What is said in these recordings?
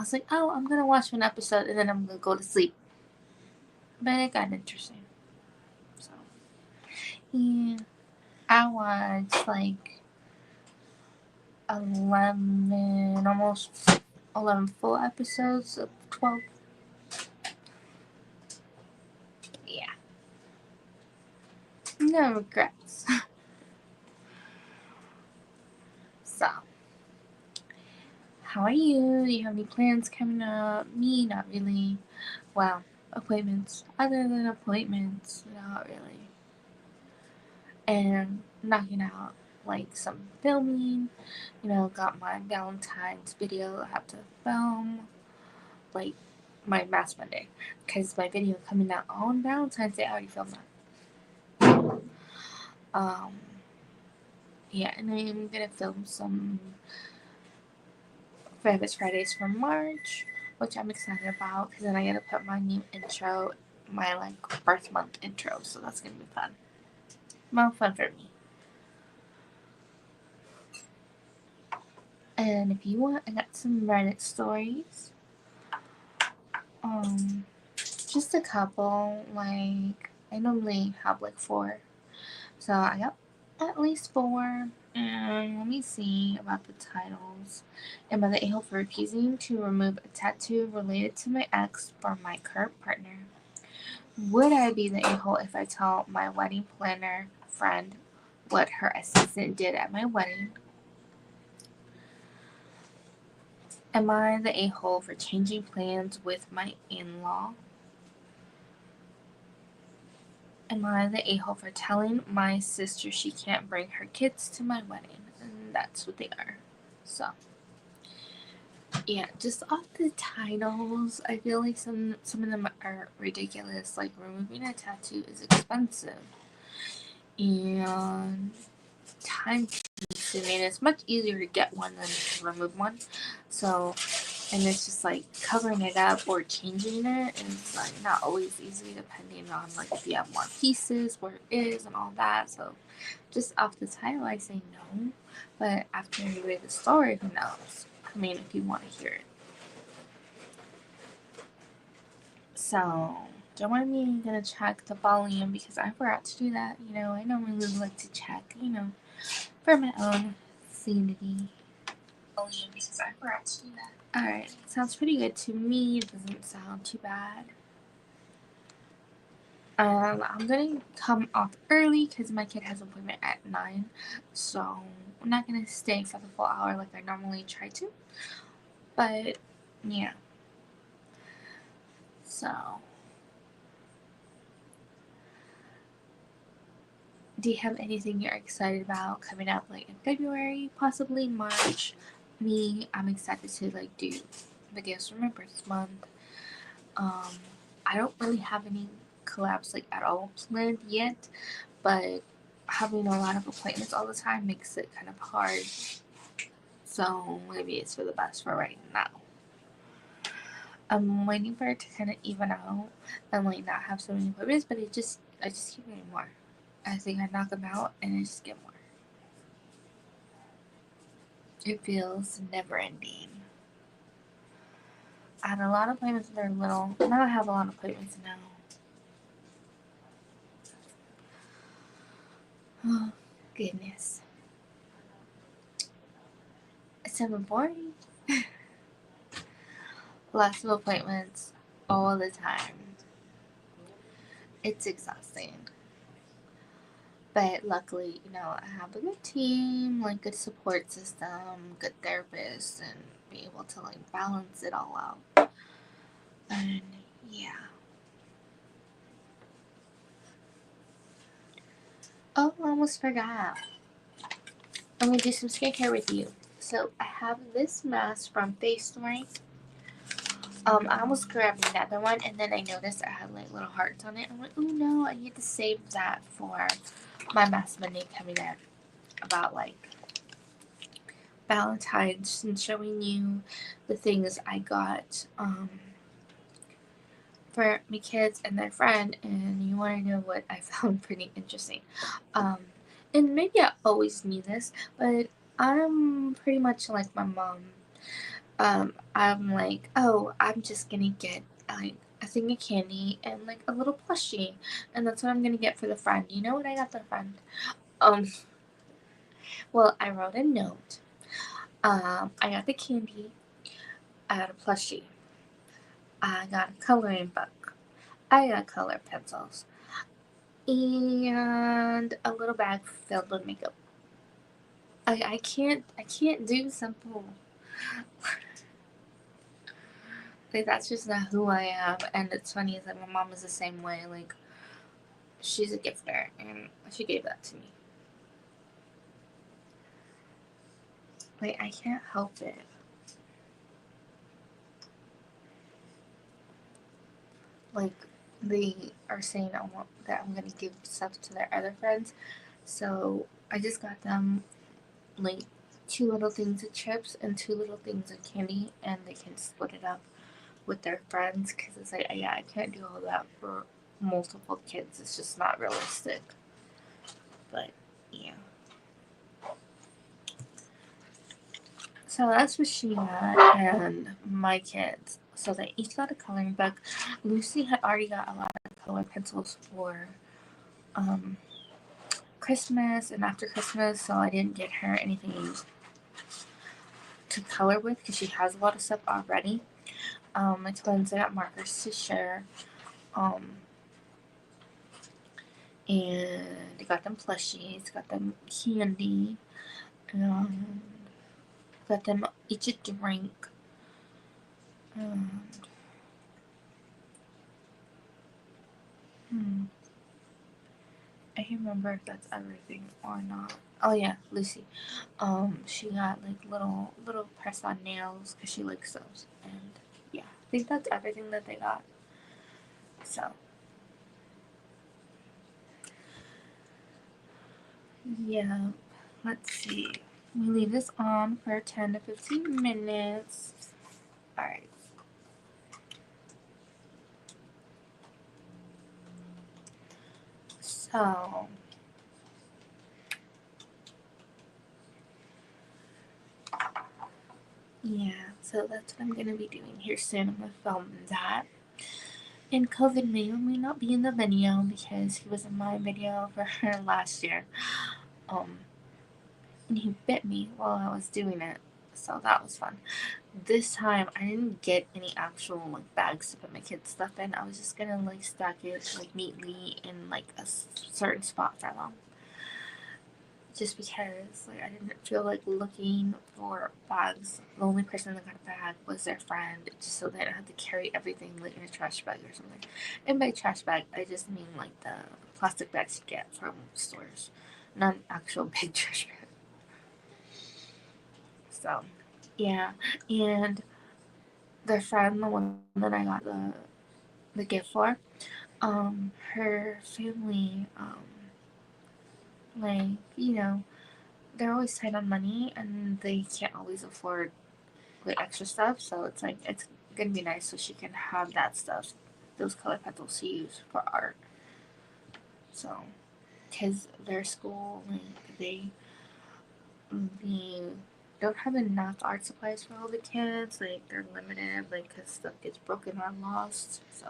was like, oh, I'm gonna watch one episode and then I'm gonna go to sleep. But it got interesting. So yeah, I watched like 11, almost 11 full episodes of 12. Yeah, no regrets. So, how are you? Do you have any plans coming up? Me, not really. Well, appointments. Other than appointments, not really. And knocking out like some filming. Got my Valentine's video I have to film. Like my Mass Monday. Because my video coming out on Valentine's Day, I already filmed that. Yeah, and I'm gonna film some Famous Fridays for March, which I'm excited about because then I gotta put my new intro, my like birth month intro, so that's gonna be fun. More fun for me. And if you want, I got some Reddit stories. Just a couple. Like I normally have like 4, so I got at least 4. And let me see about the titles. Am I the a-hole for refusing to remove a tattoo related to my ex from my current partner? Would I be the a-hole if I tell my wedding planner friend what her assistant did at my wedding? Am I the a-hole for changing plans with my in-law? Am I the a-hole for telling my sister she can't bring her kids to my wedding? And that's what they are. So, yeah, just off the titles, I feel like some of them are ridiculous. Like, removing a tattoo is expensive. And time consuming. It's much easier to get one than to remove one. So, and it's just like covering it up or changing it is like not always easy depending on like if you have more pieces, where it is, and all that. So, just off the title, I say no. But after you read the story, who knows? I mean, if you want to hear it. So, don't mind me gonna check the volume because I forgot to do that. I normally like to check, for my own sanity. Volume because I forgot to do that. Alright, sounds pretty good to me. It doesn't sound too bad. I'm gonna come off early because my kid has an appointment at 9. So, I'm not gonna stay for the full hour like I normally try to. But, yeah. So, do you have anything you're excited about coming up like in February, possibly March? Me, I'm excited to like do videos for my birth month. I don't really have any collabs like at all planned yet, but having a lot of appointments all the time makes it kind of hard. So maybe it's for the best for right now. I'm waiting for it to kind of even out and like not have so many appointments, but I just keep getting more. I think I knock them out and I just get more. It feels never ending. I had a lot of appointments when they were little. Now I have a lot of appointments now. Oh, goodness. It's 7:40. Lots of appointments all the time. It's exhausting. But luckily, I have a good team, like good support system, good therapists, and be able to like balance it all out. And yeah. Oh, I almost forgot. I'm gonna do some skincare with you. So I have this mask from Face Story. I almost grabbed another one, and then I noticed I had like little hearts on it. I'm like, oh no, I need to save that for my Mass Monday coming up about like Valentine's and showing you the things I got for my kids and their friend. And you want to know what I found pretty interesting. And maybe I always knew this, but I'm pretty much like my mom. I'm like, oh, I'm just gonna get like a thing of candy and like a little plushie, and that's what I'm gonna get for the friend. You know what I got the friend? Um, well, I wrote a note. I got the candy. I got a plushie. I got a coloring book. I got color pencils and a little bag filled with makeup. I can't do simple. Like that's just not who I am. And it's funny is that my mom is the same way. Like she's a gifter, and she gave that to me. Like I can't help it. Like they are saying that I'm gonna give stuff to their other friends, so I just got them like two little things of chips and two little things of candy, and they can split it up with their friends because it's like yeah, I can't do all that for multiple kids. It's just not realistic. But yeah. So that's what she got and my kids. So they each got a coloring book. Lucy had already got a lot of color pencils for um, Christmas and after Christmas, so I didn't get her anything to color with because she has a lot of stuff already. My twins got markers to share, um, and they got them plushies, got them candy, um, got them each a drink. Um, hmm. I can't remember if that's everything or not. Oh yeah, Lucy. She got like little press on nails because she likes those, and yeah, I think that's everything that they got. So yeah, let's see. We leave this on for 10 to 15 minutes. All right. So yeah, so that's what I'm gonna be doing here soon. I'm gonna film that. And COVID may or may not be in the video because he was in my video for last year. Um, and he bit me while I was doing it. So that was fun. This time I didn't get any actual like bags to put my kids' stuff in. I was just gonna like stack it like neatly in like a certain spot for them. Just because like I didn't feel like looking for bags. The only person that got a bag was their friend, just so they didn't have to carry everything like in a trash bag or something. And by trash bag, I just mean like the plastic bags you get from stores, not an actual big trash bag. So yeah, and the friend, the one that I got the gift for, her family, like they're always tight on money and they can't always afford like extra stuff. So it's like it's gonna be nice so she can have that stuff, those color pencils to use for art. So, because their school, like they don't have enough art supplies for all the kids. Like they're limited, like because stuff gets broken or lost. So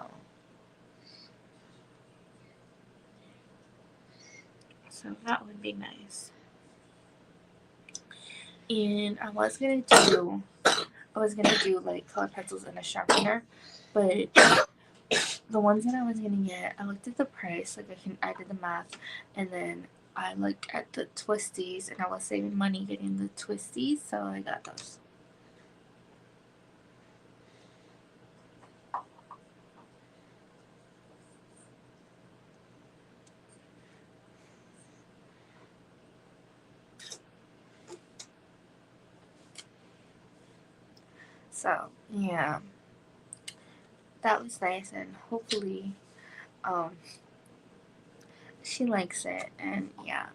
that would be nice. And I was gonna do like color pencils and a sharpener, but the ones that I was gonna get, I looked at the price, like I did the math, and then I looked at the twisties, and I was saving money getting the twisties, so I got those. So yeah, that was nice, and hopefully, um, she likes it, and yeah,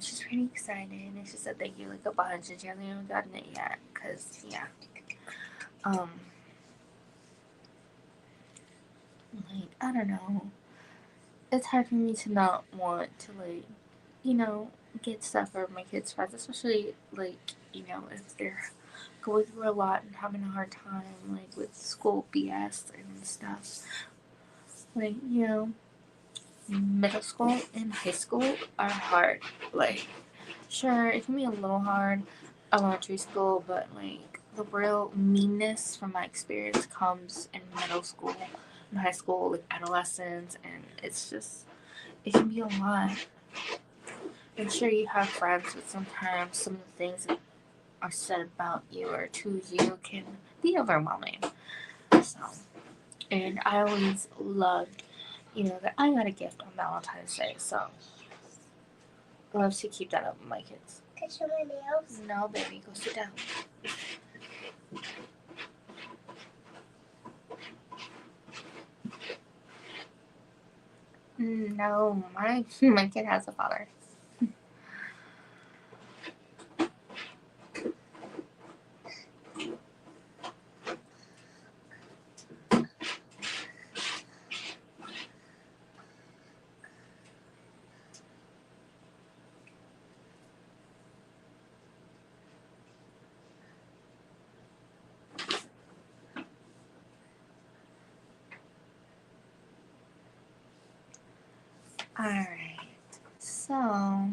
she's pretty excited, and she said thank you like a bunch, and she hasn't even gotten it yet, cause yeah, um, like I don't know, it's hard for me to not want to like, you know, get stuff for my kids' friends, especially like if they're going through a lot and having a hard time, like with school BS and stuff. Like, you know, middle school and high school are hard. Like, sure, it can be a little hard, elementary school, but like the real meanness from my experience comes in middle school and high school, like adolescence, and it's just, it can be a lot. I'm sure you have friends, but sometimes some of the things that are said about you or to you can be overwhelming. So, and I always loved, you know, that I got a gift on Valentine's Day, so I love to keep that up with my kids. Can I show my nails? No, baby, go sit down. No, my kid has a father. Alright, so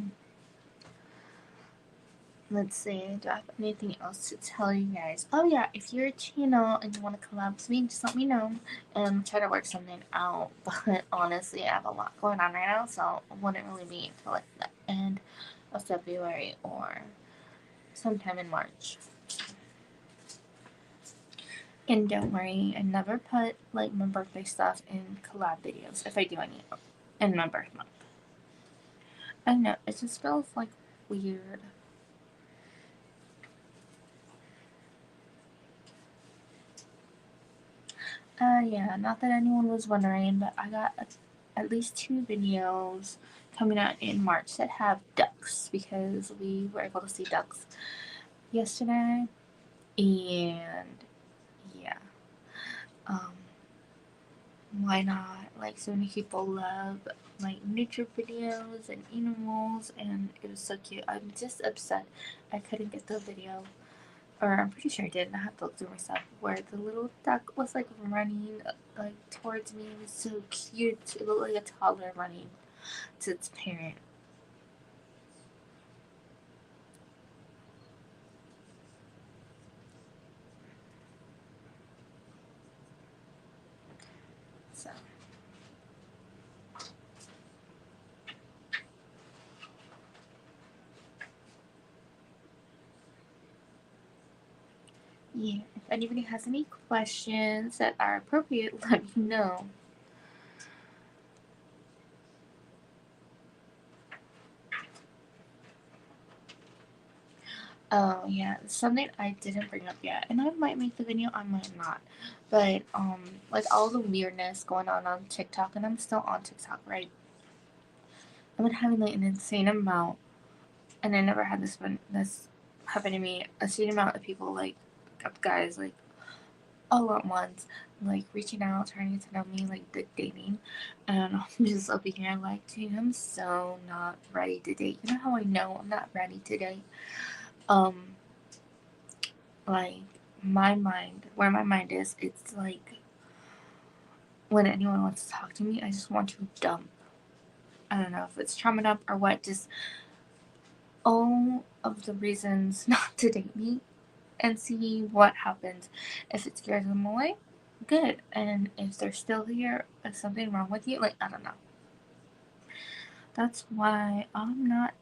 let's see, do I have anything else to tell you guys? Oh yeah, if you're a channel and you want to collab with me, just let me know and try to work something out. But honestly, I have a lot going on right now, so it wouldn't really be until like the end of February or sometime in March. And don't worry, I never put like my birthday stuff in collab videos if I do any in my birth month. I know, it just feels like weird. Yeah, not that anyone was wondering, but I got at least 2 videos coming out in March that have ducks because we were able to see ducks yesterday, and yeah, um, why not? Like, so many people love like nature videos and animals, and it was so cute. I'm just upset I couldn't get the video, or I'm pretty sure I did, and I have to look through myself, where the little duck was like running like towards me. It was so cute. It looked like a toddler running to its parent. So yeah, if anybody has any questions that are appropriate, let me know. Oh yeah, something I didn't bring up yet, and I might make the video, I might not. But like all the weirdness going on TikTok, and I'm still on TikTok, right? I've been having like an insane amount, and I never had this happen to me. A insane amount of people like guys like all at once, like reaching out, trying to know me, like dating, and I'm just over here like, dude, I'm so not ready to date. You know how I know I'm not ready to date? Um, like where my mind is, it's like when anyone wants to talk to me, I just want to dump. I don't know if it's trauma dump or what, just all of the reasons not to date me and see what happens. If it scares them away, good. And if they're still here, is something wrong with you? Like, I don't know. That's why I'm not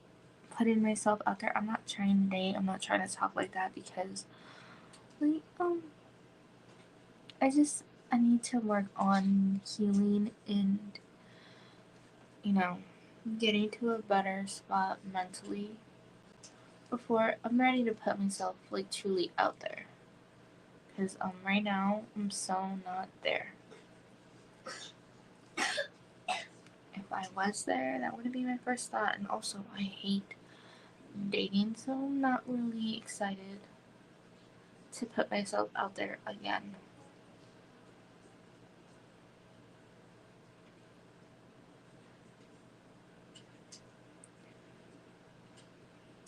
putting myself out there. I'm not trying to date. I'm not trying to talk like that because, like, I need to work on healing and, you know, getting to a better spot mentally before I'm ready to put myself, like, truly out there. Because, right now, I'm so not there. If I was there, that would be my first thought. And also, I hate dating, so I'm not really excited to put myself out there again.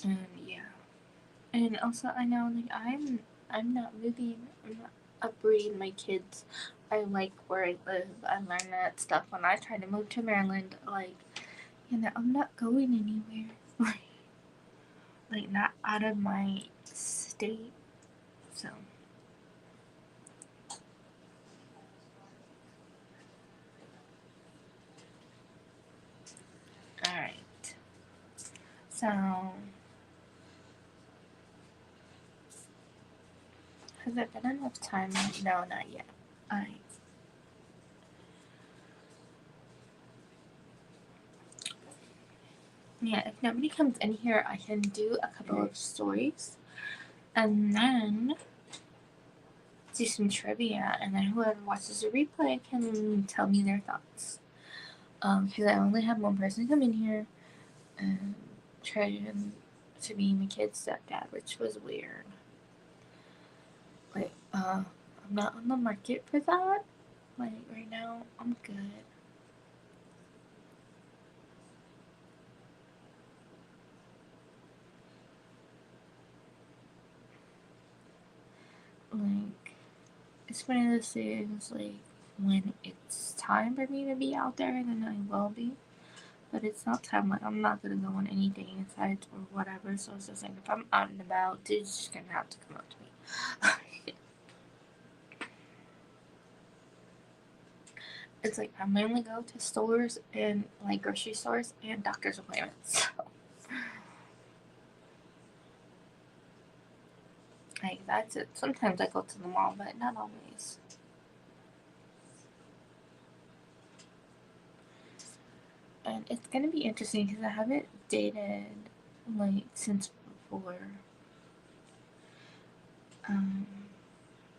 And yeah. And also, I know, like, I'm I'm not moving. I'm not uprooting my kids. I like where I live. I learned that stuff when I tried to move to Maryland. Like, I'm not going anywhere. Like not out of my state. So, all right. So, has there been enough time? No, not yet. All right. Yeah, if nobody comes in here, I can do a couple of stories and then do some trivia, and then whoever watches the replay can tell me their thoughts. Because I only had one person come in here and try to be my kid's stepdad, which was weird. Like, I'm not on the market for that. Like, right now, I'm good. Like, it's one of those things, like, when it's time for me to be out there, then I will be. But it's not time, like, I'm not gonna go on any dating sites or whatever, so it's just like, if I'm out and about, dude's just gonna have to come up to me. It's like, I mainly go to stores and, like, grocery stores and doctor's appointments, so. Like, that's it. Sometimes I go to the mall, but not always. And it's gonna be interesting because I haven't dated, like, since before um,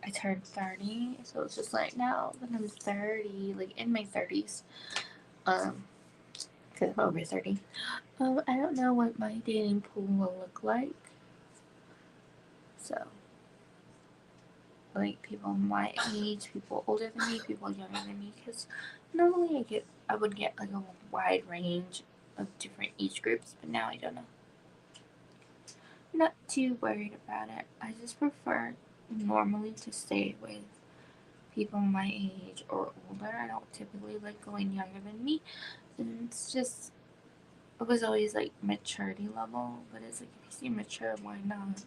I turned 30. So it's just like now that I'm 30, like in my 30s, because I'm over 30, I don't know what my dating pool will look like. So, like, people my age, people older than me, people younger than me, because normally I would get like a wide range of different age groups, but now I don't know. I'm not too worried about it. I just prefer normally to stay with people my age or older. I don't typically like going younger than me. And it's just, it was always like maturity level, but it's like, if you seem mature, why not?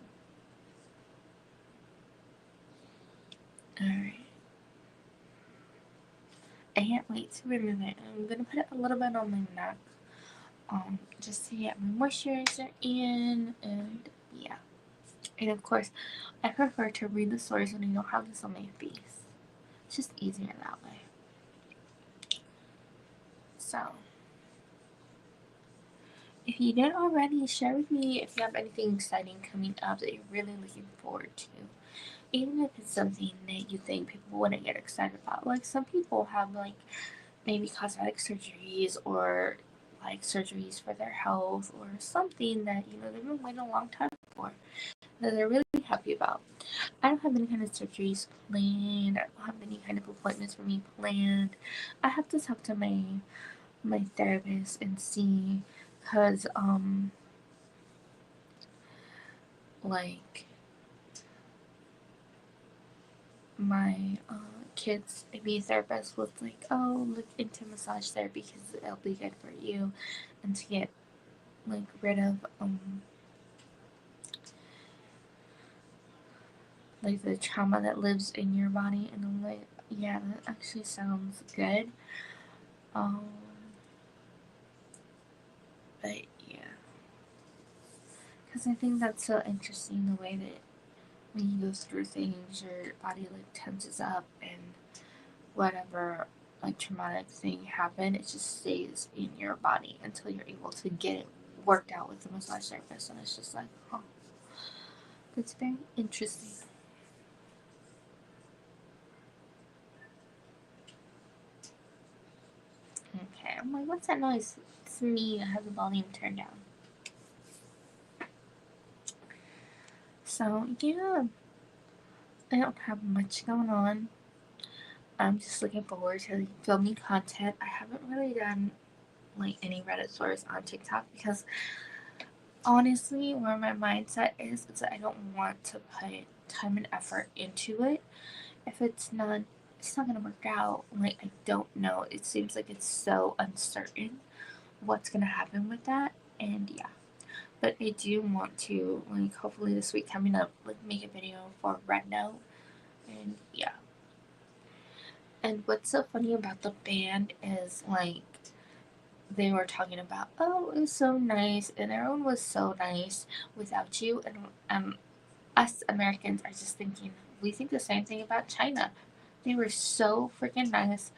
Alright. I can't wait to remove it. I'm gonna put it a little bit on my neck, just to get my moisturizer in, and yeah. And of course, I prefer to read the stories when I don't have this on my face. It's just easier that way. So, if you didn't already, share with me if you have anything exciting coming up that you're really looking forward to. Even if it's something that you think people wouldn't get excited about. Like, some people have, like, maybe cosmetic surgeries or, like, surgeries for their health or something that, they've been waiting a long time for that they're really happy about. I don't have any kind of surgeries planned. I don't have any kind of appointments for me planned. I have to talk to my therapist and see, because like, my kids maybe therapist was like, oh, look into massage therapy because it'll be good for you, and to get, like, rid of like the trauma that lives in your body. And I'm like, yeah, that actually sounds good. um but yeah, because I think that's so interesting, the way that when you go through things, your body, like, tenses up, and whatever, like, traumatic thing happened, it just stays in your body until you're able to get it worked out with the massage therapist. And it's just like, oh, that's very interesting. Okay, I'm like, what's that noise? It's me. I have the volume turned down. So yeah, I don't have much going on. I'm just looking forward to filming content. I haven't really done, like, any Reddit stories on TikTok because honestly, where my mindset is that I don't want to put time and effort into it, if it's not gonna work out. Like, I don't know. It seems like it's so uncertain what's gonna happen with that. And yeah. But I do want to, like, hopefully this week coming up, like, make a video for Red Note. And yeah. And what's so funny about the band is, like, they were talking about, oh, it was so nice, and everyone was so nice without you. And us Americans are just thinking, we think the same thing about China. They were so freaking nice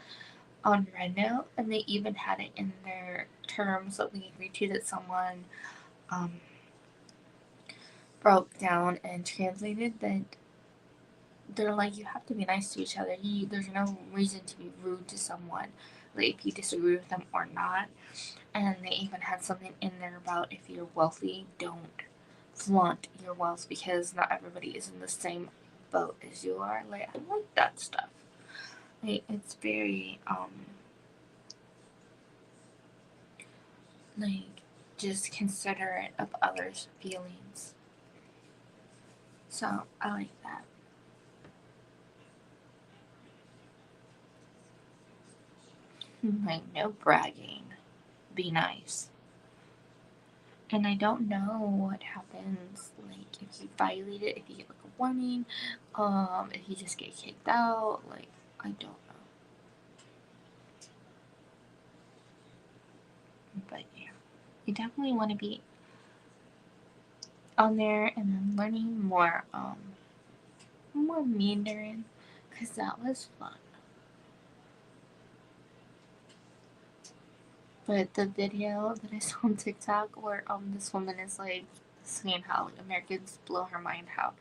on Red Note, and they even had it in their terms that we agreed to, that someone um, broke down and translated, that they're like, you have to be nice to each other. There's no reason to be rude to someone, like, if you disagree with them or not. And they even had something in there about, if you're wealthy, don't flaunt your wealth, because not everybody is in the same boat as you are. Like, I like that stuff. Like, it's very like, just considerate of others' feelings. So I like that. Like, no bragging. Be nice. And I don't know what happens, like, if you violate it, if you get like a warning, if you just get kicked out. Like, I don't know. But yeah, you definitely want to be on there and then learning more Mandarin, because that was fun. But the video that I saw on TikTok where this woman is like saying how, like, Americans blow her mind, how,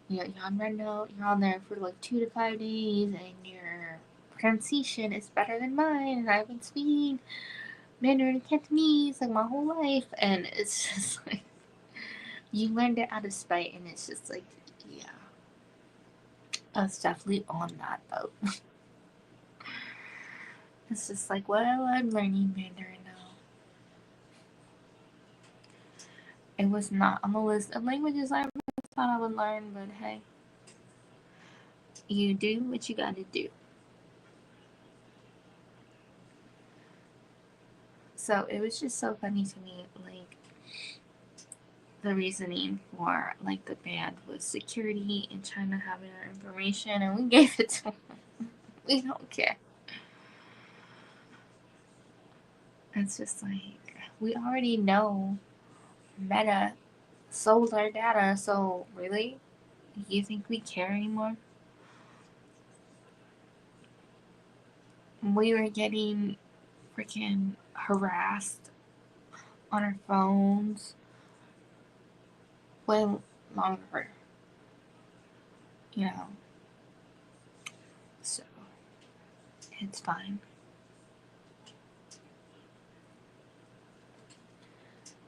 you know, you're on Red Note, you're on there for like 2 to 5 days, and your pronunciation is better than mine, and I've been speaking Mandarin and Cantonese like my whole life, and it's just like, you learned it out of spite, and it's just like, yeah, I was definitely on that boat. It's just like, well, I'm learning Mandarin now. It was not on the list of languages I thought I would learn, but hey, you do what you gotta do. So it was just so funny to me, like, the reasoning for, like, the ban was security and China having our information, and we gave it to them. We don't care. It's just like, we already know Meta sold our data, so really? You think we care anymore? We were getting freaking harassed on our phones way longer, you know. So it's fine.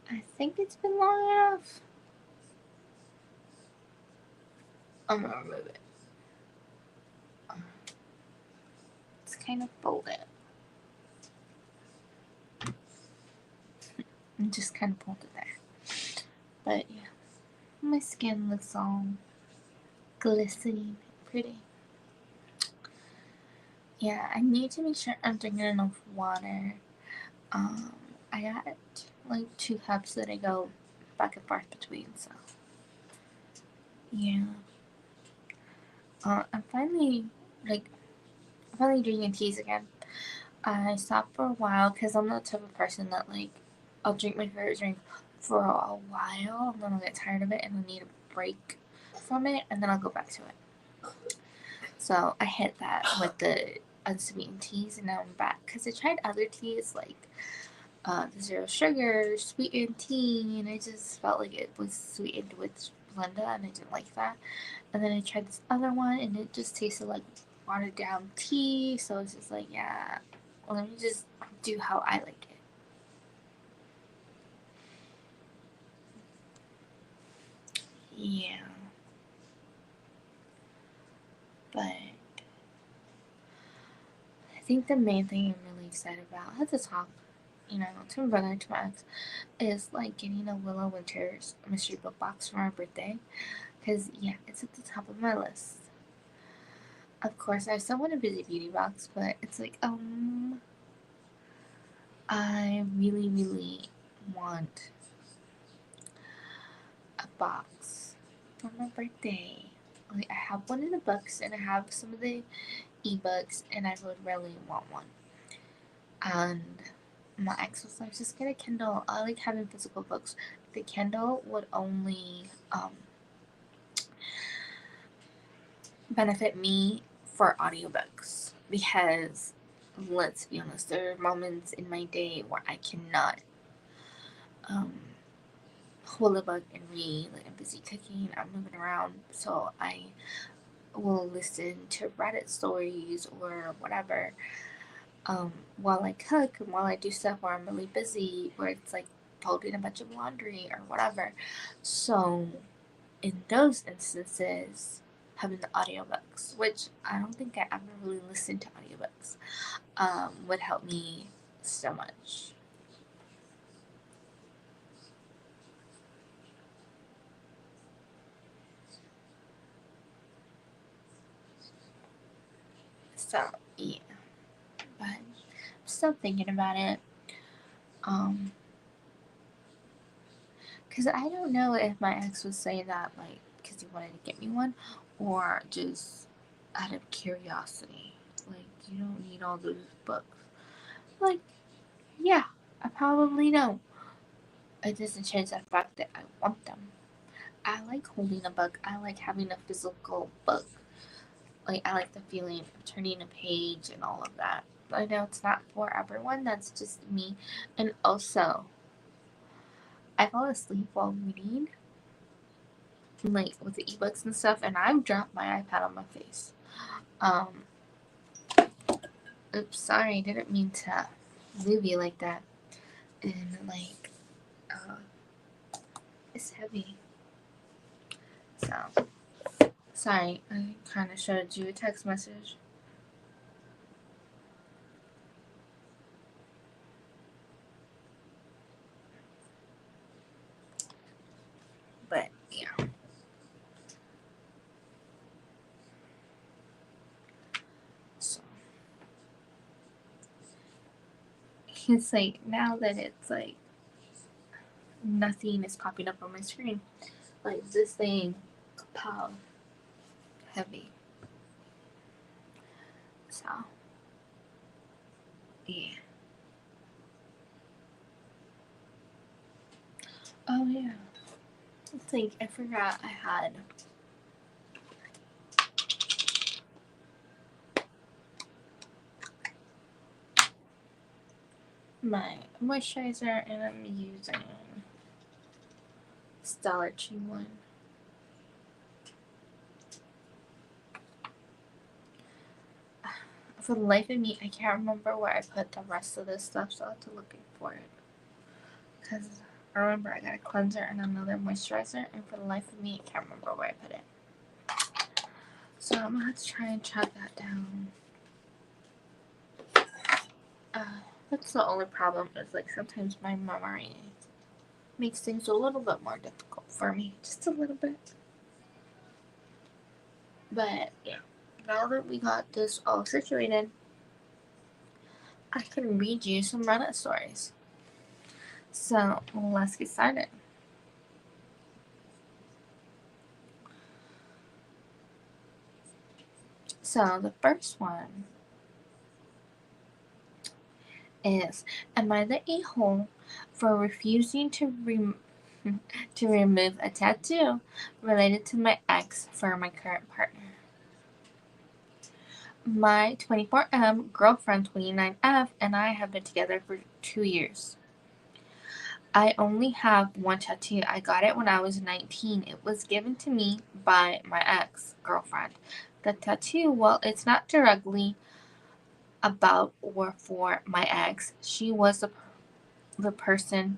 I think it's been long enough. I'm gonna remove it. It's kind of folded. And just kind of pulled it there. But yeah, my skin looks all glistening, pretty. Yeah, I need to make sure I'm drinking enough water. Um, I got like 2 cups that I go back and forth between, so yeah. I'm finally, like, drinking teas again. I stopped for a while because I'm the type of person that, like, I'll drink my favorite drink for a while and then I'll get tired of it and I need a break from it, and then I'll go back to it. So I hit that with the unsweetened teas, and now I'm back because I tried other teas, like the zero sugar sweetened tea, and I just felt like it was sweetened with Splenda, and I didn't like that. And then I tried this other one, and it just tasted like watered down tea. So it's just like, yeah, well, let me just do how I like it. Yeah, but I think the main thing I'm really excited about at the top, you know, to my brother, to my ex, is like getting a Willow Winters mystery book box for my birthday. Because, yeah, it's at the top of my list. Of course, I still want a busy beauty box, but it's like, I really, really want a box for my birthday. Like, I have one in the books, and I have some of the ebooks, and I would really want one. And my ex was like, just get a Kindle. I like having physical books. The Kindle would only benefit me for audiobooks because let's be honest, there are moments in my day where I cannot um, hold a book and read. Like I'm busy cooking, I'm moving around, so I will listen to Reddit stories or whatever while I cook and while I do stuff where I'm really busy, where it's like folding a bunch of laundry or whatever. So in those instances, having the audiobooks, which I don't think I ever really listened to audiobooks, would help me so much. So yeah, but I'm still thinking about it. Um, Cause I don't know if my ex would say that like because he wanted to get me one, or just out of curiosity. Like you don't need all those books. Like yeah, I probably don't. It doesn't change the fact that I want them. I like holding a book. I like having a physical book. Like I like the feeling of turning a page and all of that. I know it's not for everyone. That's just me. And also, I fall asleep while reading, like with the ebooks and stuff, and I've dropped my iPad on my face. Um, oops, sorry, I didn't mean to move you like that. And like, uh, it's heavy. So sorry, I kind of showed you a text message. But yeah. So it's like now that it's like nothing is popping up on my screen. Like this thing, pow, heavy. So yeah. Oh yeah. It's like I forgot I had my moisturizer and I'm using Stellar Tree one. For the life of me, I can't remember where I put the rest of this stuff, so I'll have to look for it. Because I remember I got a cleanser and another moisturizer, and for the life of me, I can't remember where I put it. So I'm gonna have to try and track that down. That's the only problem is like sometimes my memory makes things a little bit more difficult for me, just a little bit. But yeah, now that we got this all situated, I can read you some Reddit stories. So let's get started. So the first one is, am I the a-hole for refusing to remove a tattoo related to my ex for my current partner? My 24M girlfriend 29F and I have been together for 2 years. I only have one tattoo. I got it when I was 19. It was given to me by my ex-girlfriend. The tattoo, well, it's not directly about or for my ex. She was the person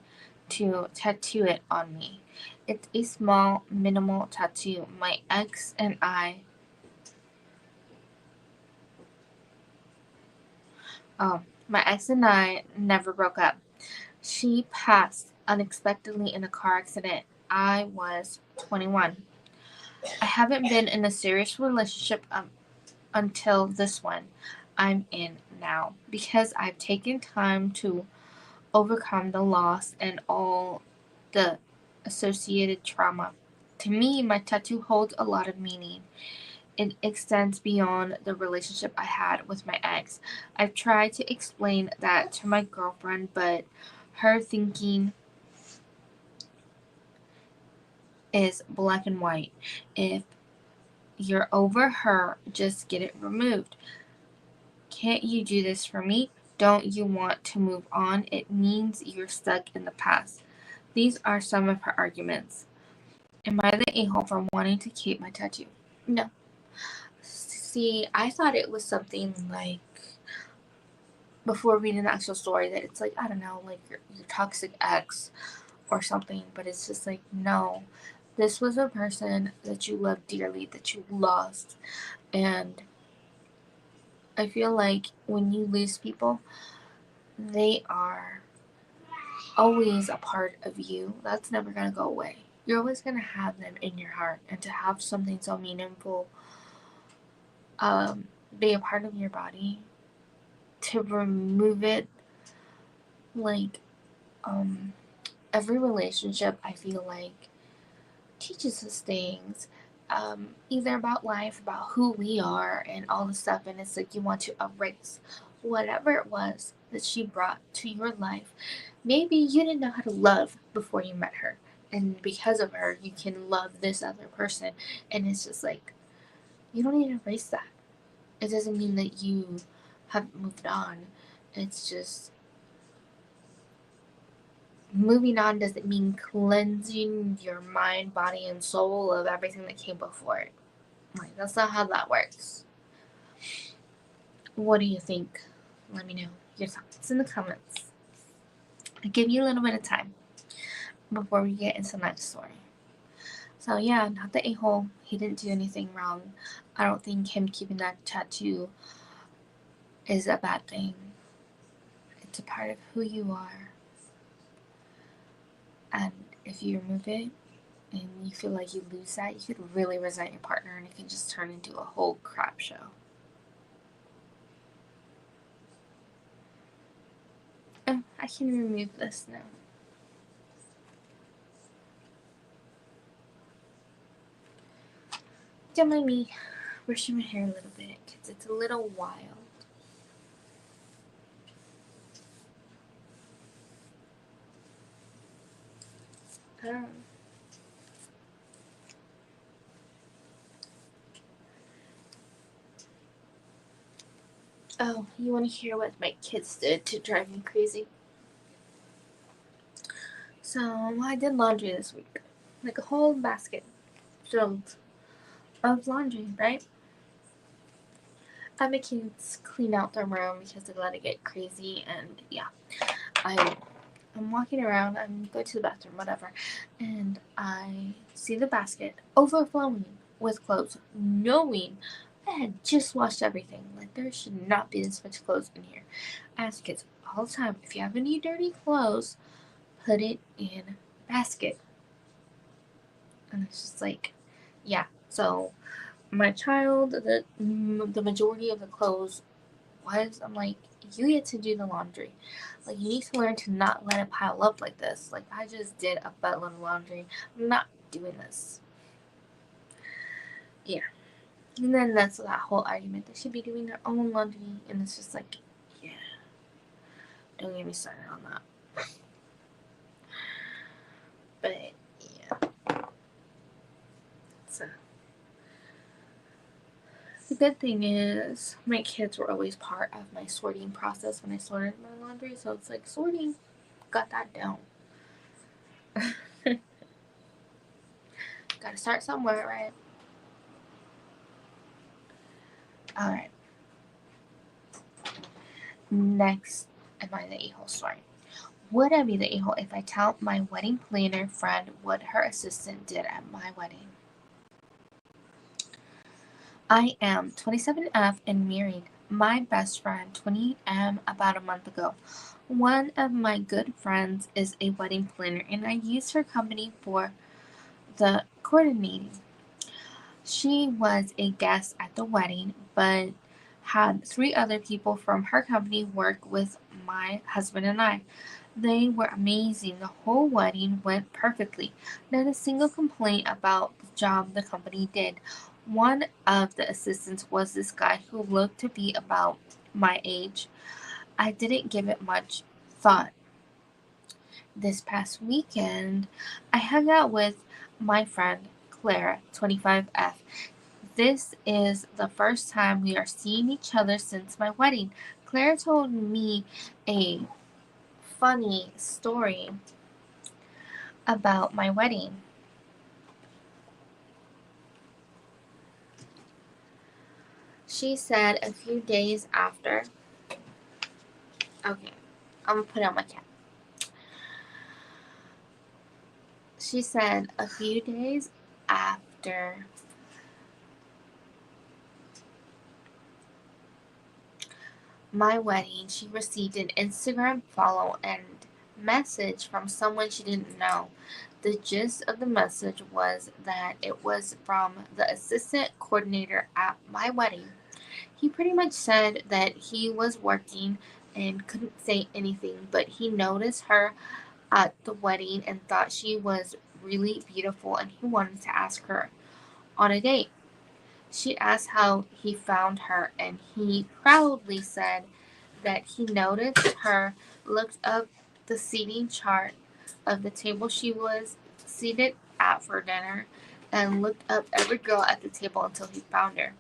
to tattoo it on me. It's a small, minimal tattoo. My ex and I never broke up. She passed unexpectedly in a car accident. I was 21. I haven't been in a serious relationship until this one I'm in now, because I've taken time to overcome the loss and all the associated trauma. To me, my tattoo holds a lot of meaning. It extends beyond the relationship I had with my ex. I've tried to explain that to my girlfriend, but her thinking is black and white. If you're over her, just get it removed. Can't you do this for me? Don't you want to move on? It means you're stuck in the past. These are some of her arguments. Am I the a-hole for wanting to keep my tattoo? No. See, I thought it was something like, before reading the actual story, that it's like, I don't know, like your toxic ex or something, but it's just like, no. This was a person that you loved dearly, that you lost. And I feel like when you lose people, they are always a part of you. That's never going to go away. You're always going to have them in your heart. And to have something so meaningful be a part of your body, to remove it, like, every relationship, I feel like, teaches us things, either about life, about who we are, and all the stuff. And it's like you want to erase whatever it was that she brought to your life. Maybe you didn't know how to love before you met her, and because of her, you can love this other person. And it's just like, you don't need to erase that. It doesn't mean that you haven't moved on. It's just, moving on doesn't mean cleansing your mind, body, and soul of everything that came before it. Like, that's not how that works. What do you think? Let me know your thoughts in the comments. I'll give you a little bit of time before we get into the next story. So yeah, not the a-hole. He didn't do anything wrong. I don't think him keeping that tattoo is a bad thing. It's a part of who you are. And if you remove it and you feel like you lose that, you could really resent your partner, and it can just turn into a whole crap show. Oh, I can remove this now. Don't mind me brushing my hair a little bit because it's a little wild. Oh, you want to hear what my kids did to drive me crazy? So, I did laundry this week. Like a whole basket filled of laundry, right? I had my kids clean out their room because they let it get crazy, and yeah. I'm walking around, I'm going to the bathroom, whatever, and I see the basket overflowing with clothes, knowing I had just washed everything. Like, there should not be this much clothes in here. I ask kids all the time, if you have any dirty clothes, put it in a basket. And it's just like, yeah. So my child, the majority of the clothes was, I'm like, you get to do the laundry. Like, you need to learn to not let it pile up like this. Like, I just did a buttload of laundry. I'm not doing this. Yeah. And then that's that whole argument. They should be doing their own laundry. And it's just like, yeah. Don't get me started on that. But, yeah. So, the good thing is, my kids were always part of my sorting process when I sorted my laundry. So it's like, sorting, got that down. Gotta start somewhere, right? Alright. Next, am I the a-hole story? Would I be the a-hole if I tell my wedding planner friend what her assistant did at my wedding? I am 27F and married. My best friend, 20M, about a month ago. One of my good friends is a wedding planner, and I used her company for the coordinating. She was a guest at the wedding, but had three other people from her company work with my husband and I. They were amazing. The whole wedding went perfectly. Not a single complaint about the job the company did. One of the assistants was this guy who looked to be about my age. I didn't give it much thought. This past weekend, I hung out with my friend Claire, 25F. This is the first time we are seeing each other since my wedding. Claire told me a funny story about my wedding. She said a few days after. Okay, I'm gonna put on my cap. She said a few days after my wedding, she received an Instagram follow and message from someone she didn't know. The gist of the message was that it was from the assistant coordinator at my wedding. He pretty much said that he was working and couldn't say anything, but he noticed her at the wedding and thought she was really beautiful and he wanted to ask her on a date. She asked how he found her, and he proudly said that he noticed her, looked up the seating chart of the table she was seated at for dinner, and looked up every girl at the table until he found her.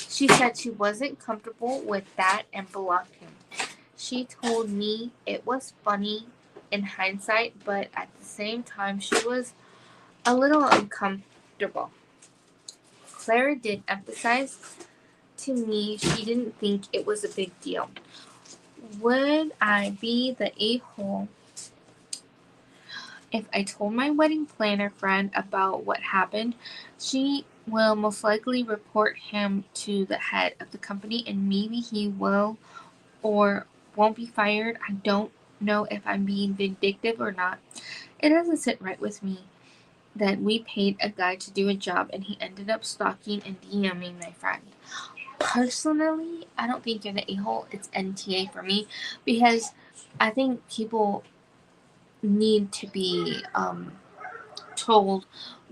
She said she wasn't comfortable with that and blocked him. She told me it was funny in hindsight, but at the same time, she was a little uncomfortable. Clara did emphasize to me she didn't think it was a big deal. Would I be the a-hole if I told my wedding planner friend about what happened? She will most likely report him to the head of the company and maybe he will or won't be fired. I don't know if I'm being vindictive or not. It doesn't sit right with me that we paid a guy to do a job and he ended up stalking and DMing my friend. Personally, I don't think you're the a-hole. It's NTA for me because I think people need to be told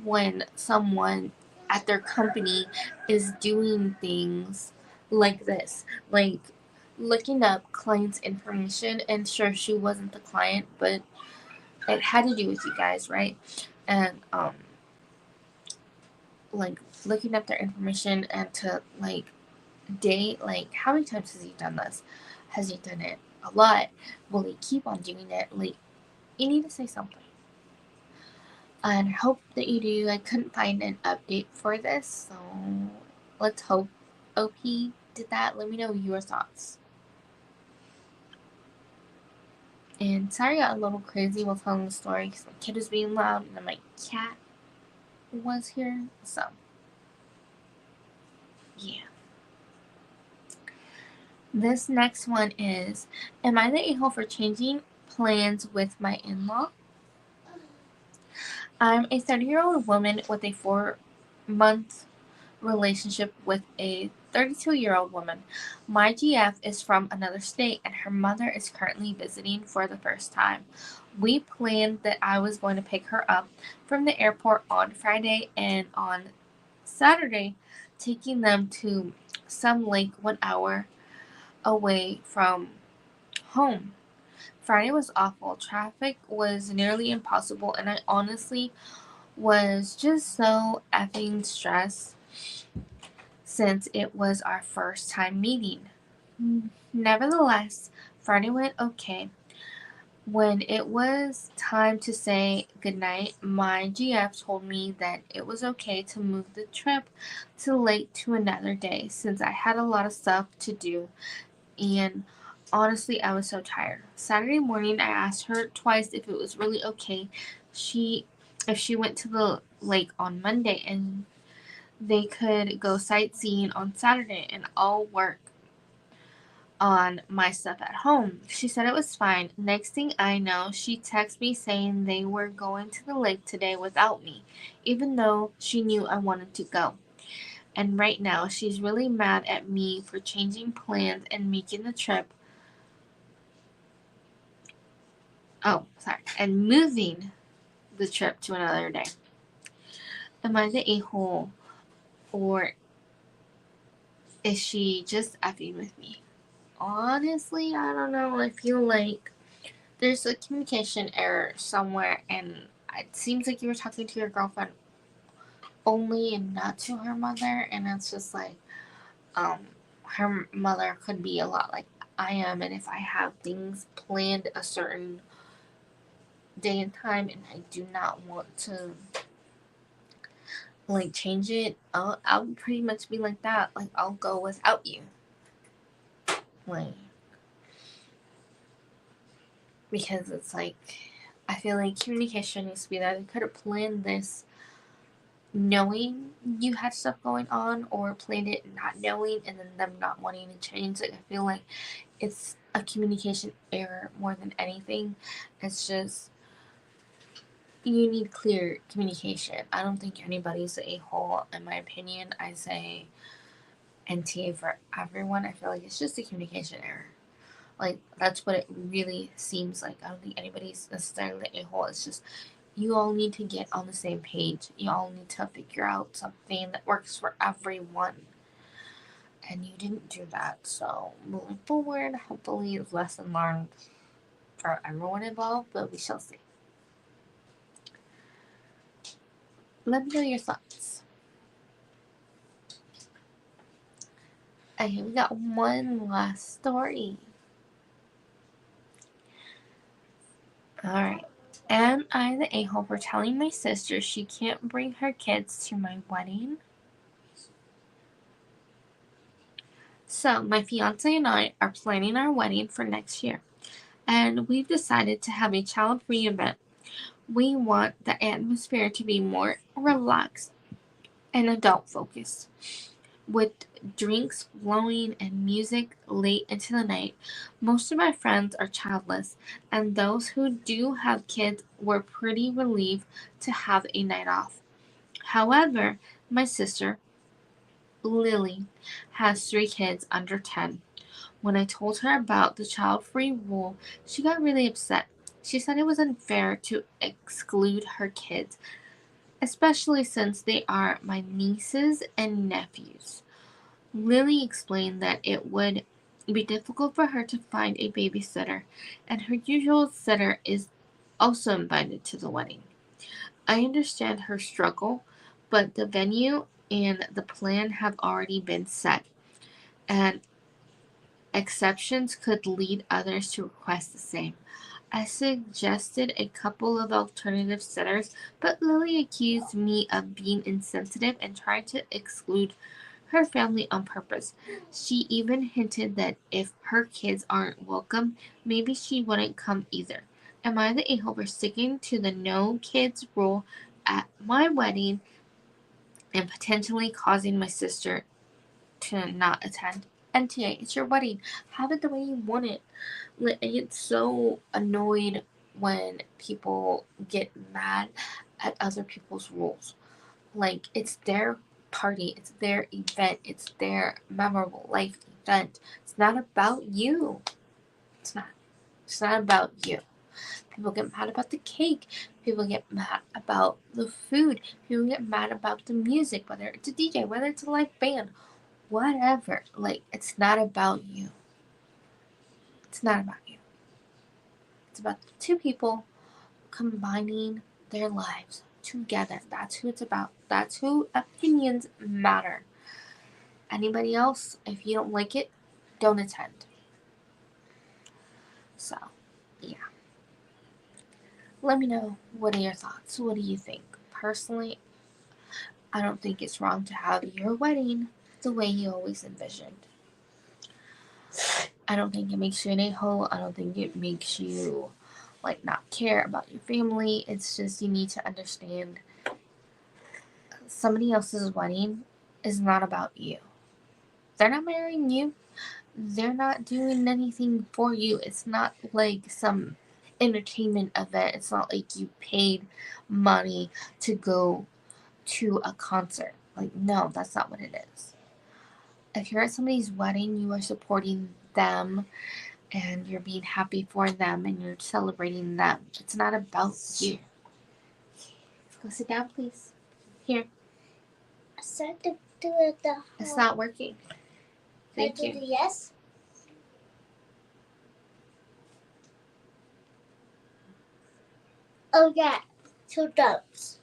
when someone at their company is doing things like this, like looking up clients' information. And sure, she wasn't the client, but it had to do with you guys, right? And like looking up their information and to like date, like how many times has he done this? Has he done it a lot? Will he keep on doing it? Like, you need to say something. And I hope that you do. I couldn't find an update for this, so let's hope OP did that. Let me know your thoughts. And sorry I got a little crazy while telling the story because my kid was being loud and then my cat was here. So, yeah. This next one is, am I the a-hole for changing plans with my in-law? I'm a 30-year-old woman with a 4-month relationship with a 32-year-old woman. My GF is from another state and her mother is currently visiting for the first time. We planned that I was going to pick her up from the airport on Friday and on Saturday taking them to some lake 1 hour away from home. Friday was awful. Traffic was nearly impossible and I honestly was just so effing stressed since it was our first time meeting. Nevertheless, Friday went okay. When it was time to say goodnight, my GF told me that it was okay to move the trip to late to another day since I had a lot of stuff to do and honestly I was so tired. Saturday morning I asked her twice if it was really okay if she went to the lake on Monday and they could go sightseeing on Saturday and I'll work on my stuff at home. She said it was fine. Next thing I know, she texted me saying they were going to the lake today without me, even though she knew I wanted to go. And right now, she's really mad at me for changing plans and making the trip. Oh, sorry. And moving the trip to another day. Am I the a-hole? Or is she just effing with me? Honestly, I don't know. I feel like there's a communication error somewhere, and it seems like you were talking to your girlfriend only and not to her mother, and it's just like, um, her mother could be a lot like I am, and if I have things planned a certain day and time, and I do not want to like change it, I'll pretty much be like that. Like, I'll go without you, like, because it's like, I feel like communication needs to be there. They could have planned this knowing you had stuff going on, or planned it not knowing and then them not wanting to change. Like, I feel like it's a communication error more than anything. It's just, you need clear communication. I don't think anybody's a hole, in my opinion. I say NTA for everyone. I feel like it's just a communication error. Like, that's what it really seems like. I don't think anybody's necessarily a hole. It's just, you all need to get on the same page. You all need to figure out something that works for everyone. And you didn't do that. So, moving forward, hopefully, it's lesson learned for everyone involved, but we shall see. Let me know your thoughts. Okay, we got one last story. Alright. Am I the a-hole for telling my sister she can't bring her kids to my wedding? So, my fiance and I are planning our wedding for next year, and we've decided to have a child-free event. We want the atmosphere to be more relaxed and adult-focused, with drinks flowing and music late into the night. Most of my friends are childless, and those who do have kids were pretty relieved to have a night off. However, my sister, Lily, has 3 kids under 10. When I told her about the child-free rule, she got really upset. She said it was unfair to exclude her kids, especially since they are my nieces and nephews. Lily explained that it would be difficult for her to find a babysitter, and her usual sitter is also invited to the wedding. I understand her struggle, but the venue and the plan have already been set, and exceptions could lead others to request the same. I suggested a couple of alternative sitters, but Lily accused me of being insensitive and trying to exclude her family on purpose. She even hinted that if her kids aren't welcome, maybe she wouldn't come either. Am I the a-hole for sticking to the no kids rule at my wedding and potentially causing my sister to not attend? NTA, it's your wedding. Have it the way you want it. Like, I get so annoyed when people get mad at other people's rules. Like, it's their party, it's their event, it's their memorable life event. It's not about you. It's not. It's not about you. People get mad about the cake. People get mad about the food. People get mad about the music, whether it's a DJ, whether it's a live band, whatever. Like, it's not about you. It's not about you. It's about the 2 people combining their lives together. That's who it's about. That's who opinions matter. Anybody else, if you don't like it, don't attend. So, yeah. Let me know, what are your thoughts? What do you think? Personally, I don't think it's wrong to have your wedding the way you always envisioned. I don't think it makes you an a-hole. I don't think it makes you like not care about your family. It's just, you need to understand somebody else's wedding is not about you. They're not marrying you. They're not doing anything for you. It's not like some entertainment event. It's not like you paid money to go to a concert. Like, no, that's not what it is. If you're at somebody's wedding, you are supporting them and you're being happy for them and you're celebrating them. It's not about you. Go sit down, please. Here. I started to do it the whole. It's not working. Thank you. Yes. Oh yeah, 2 doves.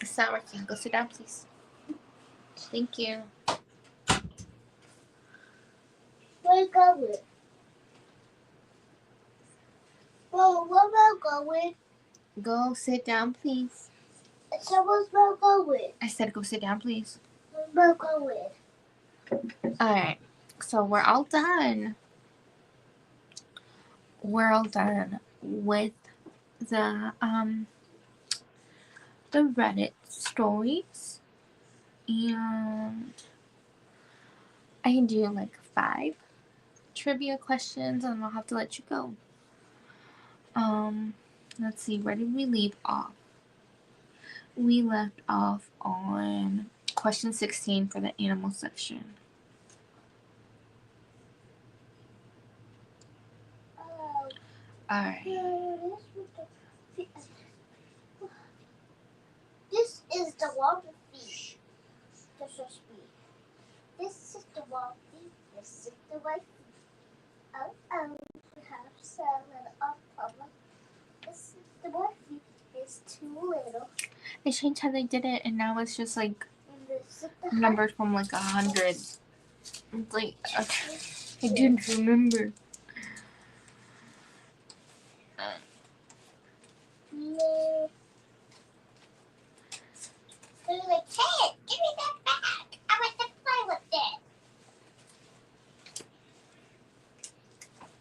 It's not working. Go sit down, please. Thank you. Where you going? Well, where am I going? Go sit down, please. So where's I going? I said go sit down, please. Where am I going? Alright. So we're all done. We're all done with the Reddit stories. And I can do like 5 trivia questions and I'll have to let you go. Let's see, where did we leave off? We left off on question 16 for the animal section. Alright. This is the water fish. This is me. This is the water fish. This is the white fish. Oh, we have some little problem. This is the white fish. It's too little. They changed how they did it and now it's just like This is the numbers from like 100. It's like, I didn't remember. No. They're like, hey, give me that back. I want to play with it.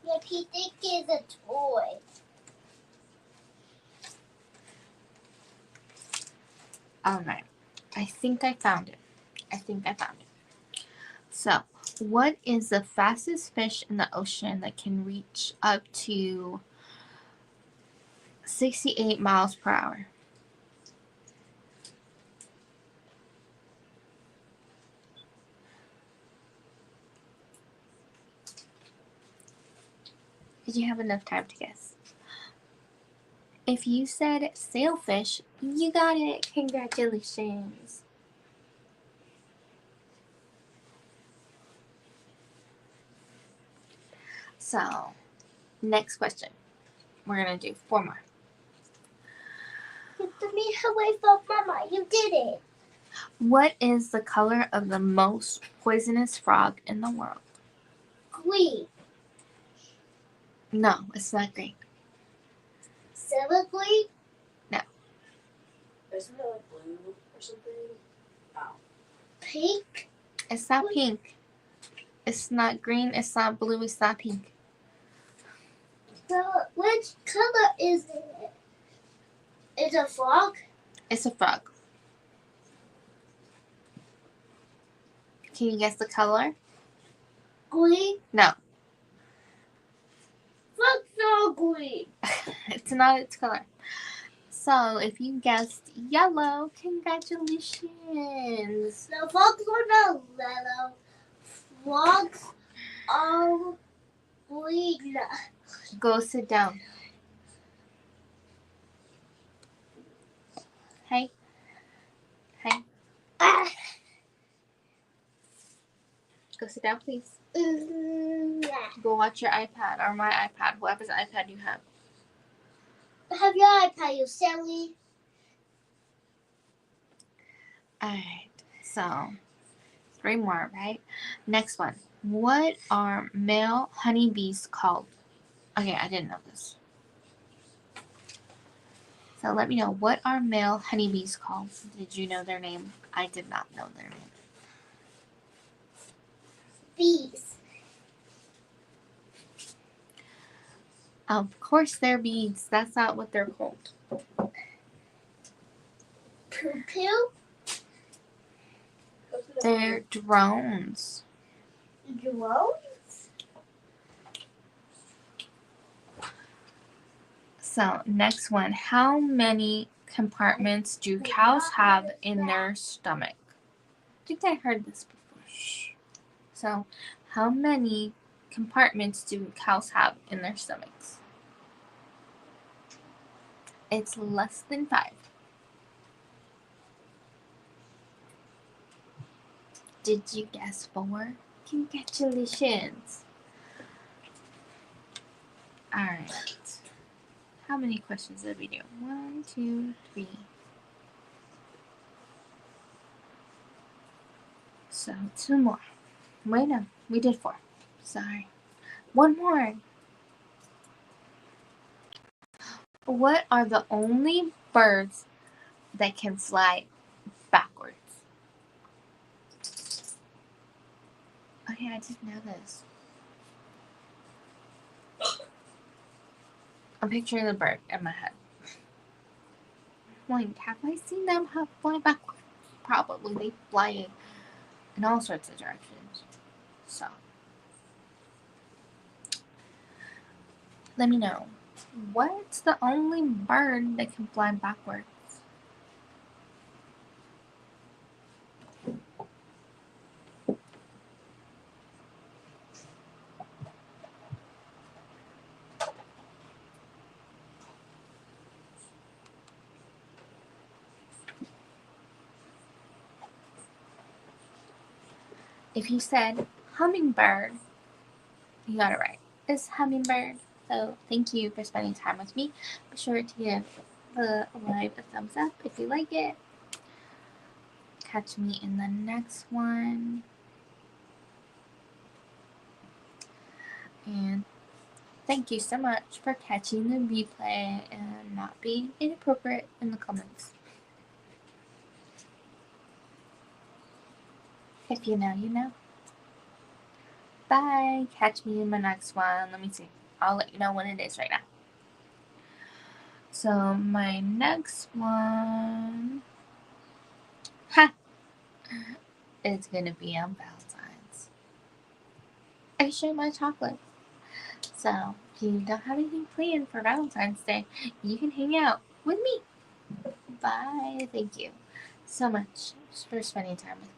Yeah, he think it's a toy. Alright. I think I found it. So, what is the fastest fish in the ocean that can reach up to 68 miles per hour? Did you have enough time to guess? If you said sailfish, you got it. Congratulations. So, next question. We're going to do 4 more. Get me away from Mama. You did it. What is the color of the most poisonous frog in the world? Green. No, it's not green. Silver green? No. Isn't it like blue or something? Oh. Pink? It's not pink. It's not green. It's not blue. It's not pink. So, which color is it? Is it a frog? It's a frog. Can you guess the color? Green? No. Frog's not green. It's not its color. So, if you guessed yellow, congratulations. No, frogs are not yellow. Frogs are green. Go sit down. Hey. Hey. Ah. Go sit down, please. Yeah. Go watch your iPad or my iPad, whatever's iPad you have. Have your iPad, you silly. Alright, so 3 more, right? Next one. What are male honeybees called? Okay, I didn't know this. So let me know, what are male honeybees called? Did you know their name? I did not know their name. Bees. Of course they're bees. That's not what they're called. Poo poo. They're drones. Gross. So, next one. How many compartments do cows have in their stomach? I think I heard this before. Shh. So, how many compartments do cows have in their stomachs? It's less than 5. Did you guess 4? Congratulations. Alright. How many questions did we do? 1, 2, 3. So 2 more. Wait, no, we did 4. Sorry. 1 more. What are the only birds that can fly backwards? Okay, I didn't know this. I'm picturing the bird in my head. Like, have I seen them fly backwards? Probably. They fly in all sorts of directions. So, let me know. What's the only bird that can fly backwards? If you said hummingbird, you got it right. It's hummingbird. So thank you for spending time with me. Be sure to give the live a thumbs up if you like it. Catch me in the next one. And thank you so much for catching the replay and not being inappropriate in the comments. If you know, you know. Bye. Catch me in my next one. Let me see. I'll let you know when it is right now. So my next one is gonna be on Valentine's. I share my chocolate. So if you don't have anything planned for Valentine's Day, you can hang out with me. Bye. Thank you so much for spending time with me.